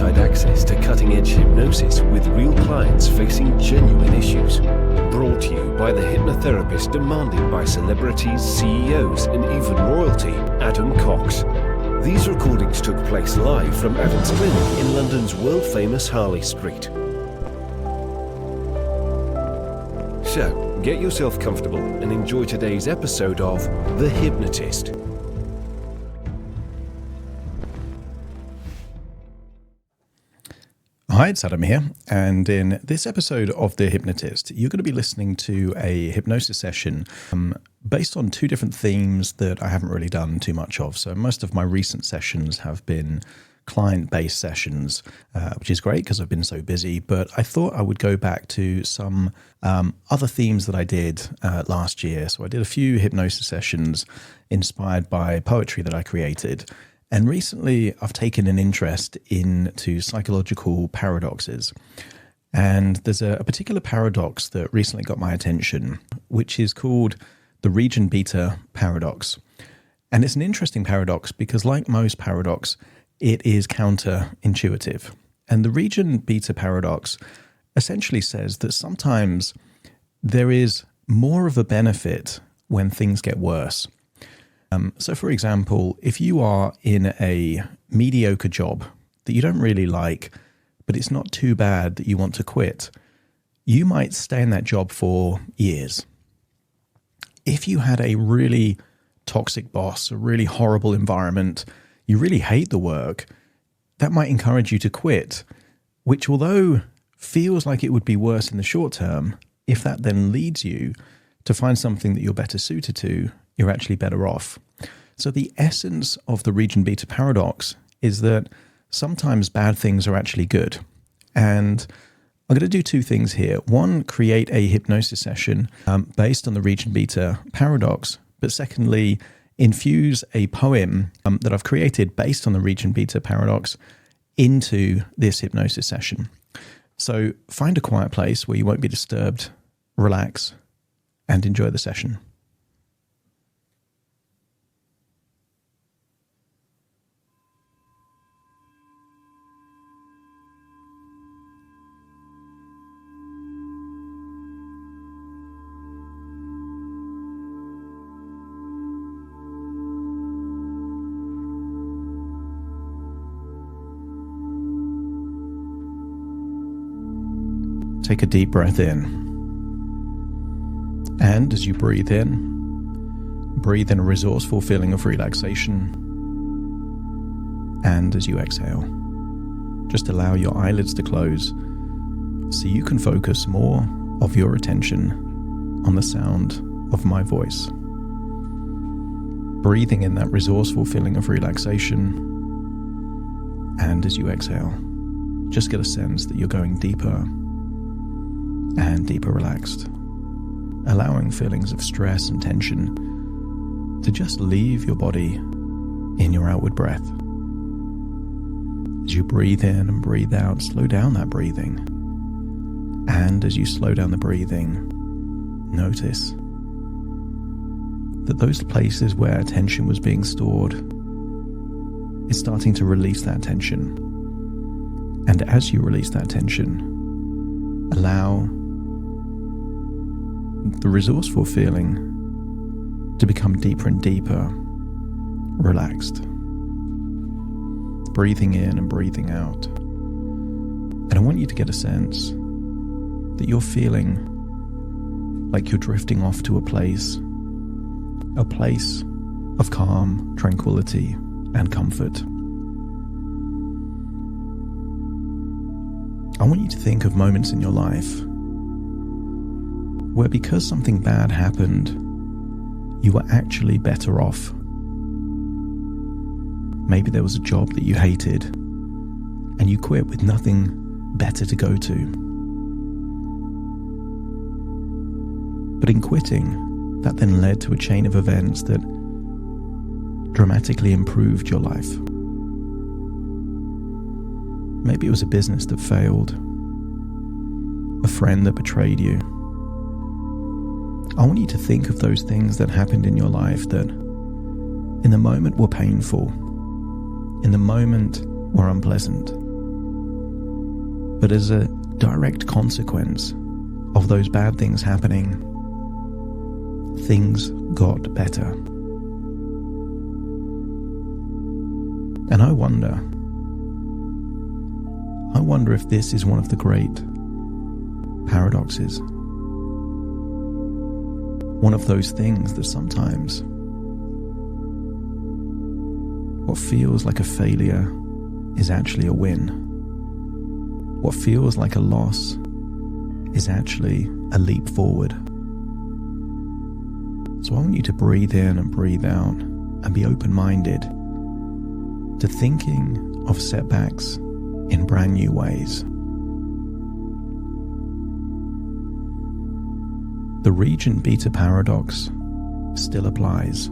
inside access to cutting-edge hypnosis with real clients facing genuine issues. Brought to you by the hypnotherapist demanded by celebrities, CEOs, and even royalty, Adam Cox. These recordings took place live from Adam's clinic in London's world-famous Harley Street. So, get yourself comfortable and enjoy today's episode of The Hypnotist. Hi, it's Adam here, and in this episode of The Hypnotist, you're going to be listening to a hypnosis session based on two different themes that I haven't really done too much of. So most of my recent sessions have been client-based sessions, which is great because I've been so busy, but I thought I would go back to some other themes that I did last year. So I did a few hypnosis sessions inspired by poetry that I created. And recently, I've taken an interest into psychological paradoxes. And there's a particular paradox that recently got my attention, which is called the region beta paradox. And it's an interesting paradox because, like most paradox, it is counterintuitive. And the region beta paradox essentially says that sometimes there is more of a benefit when things get worse. So, for example, if you are in a mediocre job that you don't really like, but it's not too bad that you want to quit, you might stay in that job for years. If you had a really toxic boss, a really horrible environment, you really hate the work, that might encourage you to quit, which although feels like it would be worse in the short term, if that then leads you to find something that you're better suited to, you're actually better off. So the essence of the region beta paradox is that sometimes bad things are actually good. And I'm going to do two things here. One, create a hypnosis session based on the region beta paradox. But secondly, infuse a poem that I've created based on the region beta paradox into this hypnosis session. So find a quiet place where you won't be disturbed, relax, and enjoy the session. Take a deep breath in. And as you breathe in a resourceful feeling of relaxation. And as you exhale, just allow your eyelids to close so you can focus more of your attention on the sound of my voice. Breathing in that resourceful feeling of relaxation. And as you exhale, just get a sense that you're going deeper and deeper relaxed, allowing feelings of stress and tension to just leave your body in your outward breath. As you breathe in and breathe out, slow down that breathing. And as you slow down the breathing, notice that those places where tension was being stored is starting to release that tension. And as you release that tension, allow the resourceful feeling to become deeper and deeper, relaxed. Breathing in and breathing out. And I want you to get a sense that you're feeling like you're drifting off to a place of calm, tranquility, and comfort. I want you to think of moments in your life where because something bad happened, you were actually better off. Maybe there was a job that you hated and you quit with nothing better to go to. But in quitting, that then led to a chain of events that dramatically improved your life. Maybe it was a business that failed, a friend that betrayed you. I want you to think of those things that happened in your life that in the moment were painful, in the moment were unpleasant, But as a direct consequence of those bad things happening, things got better. And I wonder if this is one of the great paradoxes. One of those things that sometimes what feels like a failure is actually a win. What feels like a loss is actually a leap forward. So I want you to breathe in and breathe out and be open-minded to thinking of setbacks in brand new ways. The Regent Beta paradox still applies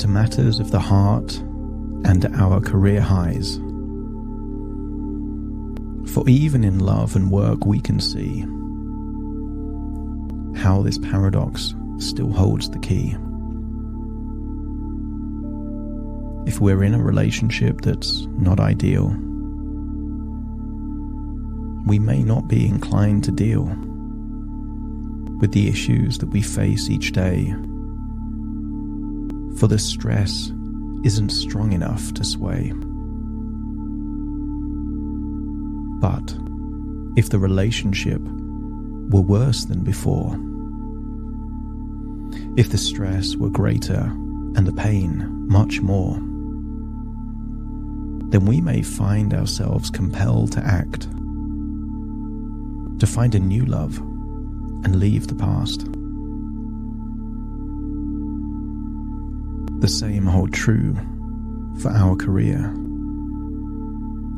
to matters of the heart and our career highs. For even in love and work we can see how this paradox still holds the key. If we're in a relationship that's not ideal, we may not be inclined to deal with the issues that we face each day, for the stress isn't strong enough to sway. But if the relationship were worse than before, if the stress were greater and the pain much more, then we may find ourselves compelled to act, to find a new love and leave the past. The same hold true for our career.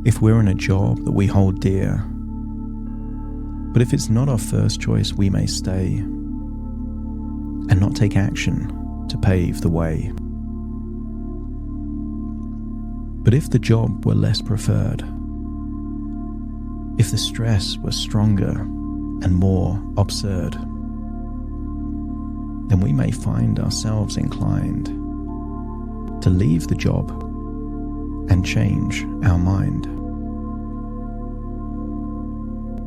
If we're in a job that we hold dear, but if it's not our first choice, we may stay and not take action to pave the way. But if the job were less preferred, if the stress were stronger and more absurd, then we may find ourselves inclined to leave the job and change our mind.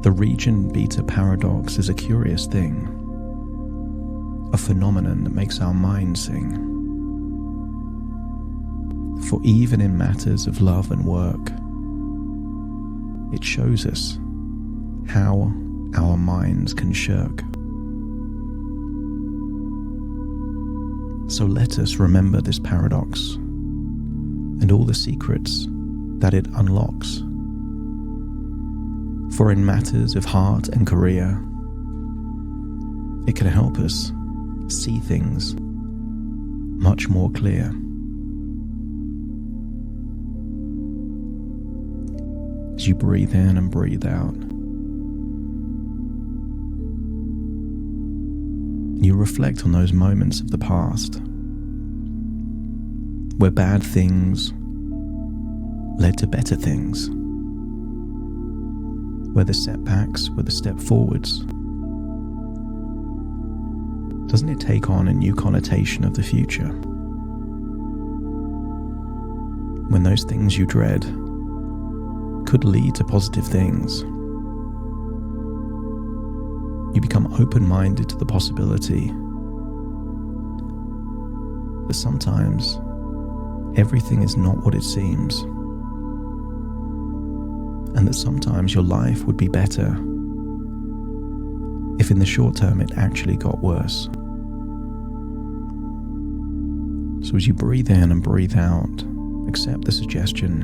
The Regent Beta paradox is a curious thing, a phenomenon that makes our mind sing. For even in matters of love and work, it shows us how our minds can shirk. So let us remember this paradox and all the secrets that it unlocks. For in matters of heart and career, it can help us see things much more clear. As you breathe in and breathe out, you reflect on those moments of the past where bad things led to better things, where the setbacks were the step forwards. Doesn't it take on a new connotation of the future? When those things you dread could lead to positive things, you become open-minded to the possibility that sometimes everything is not what it seems, and that sometimes your life would be better if in the short term it actually got worse. So as you breathe in and breathe out, accept the suggestion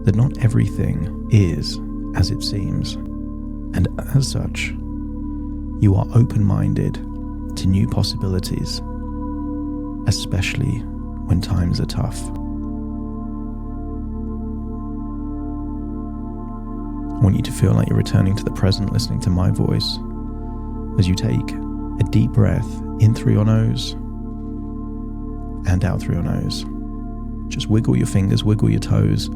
that not everything is as it seems, and as such, you are open-minded to new possibilities, especially when times are tough. I want you to feel like you're returning to the present, listening to my voice as you take a deep breath in through your nose and out through your nose. Just wiggle your fingers, wiggle your toes,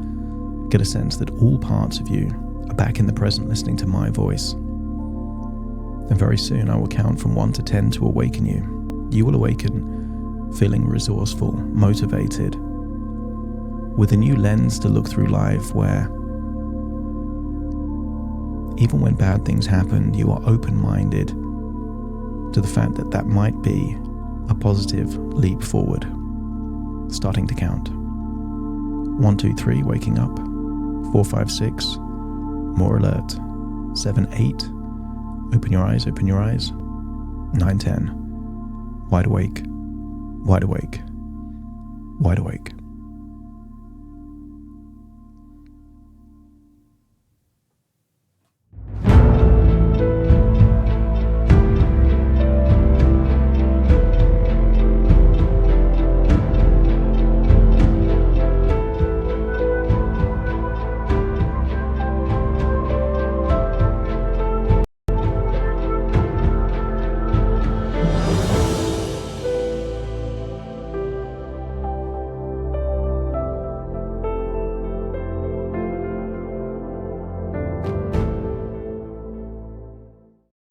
get a sense that all parts of you are back in the present, listening to my voice. And very soon I will count from 1 to 10 to awaken you. You will awaken feeling resourceful, motivated, with a new lens to look through life where even when bad things happen, you are open-minded to the fact that that might be a positive leap forward. Starting to count. 1, 2, 3, waking up. 4, 5, 6, more alert. 7, 8, open your eyes, open your eyes. 9, 10, wide awake, wide awake, wide awake.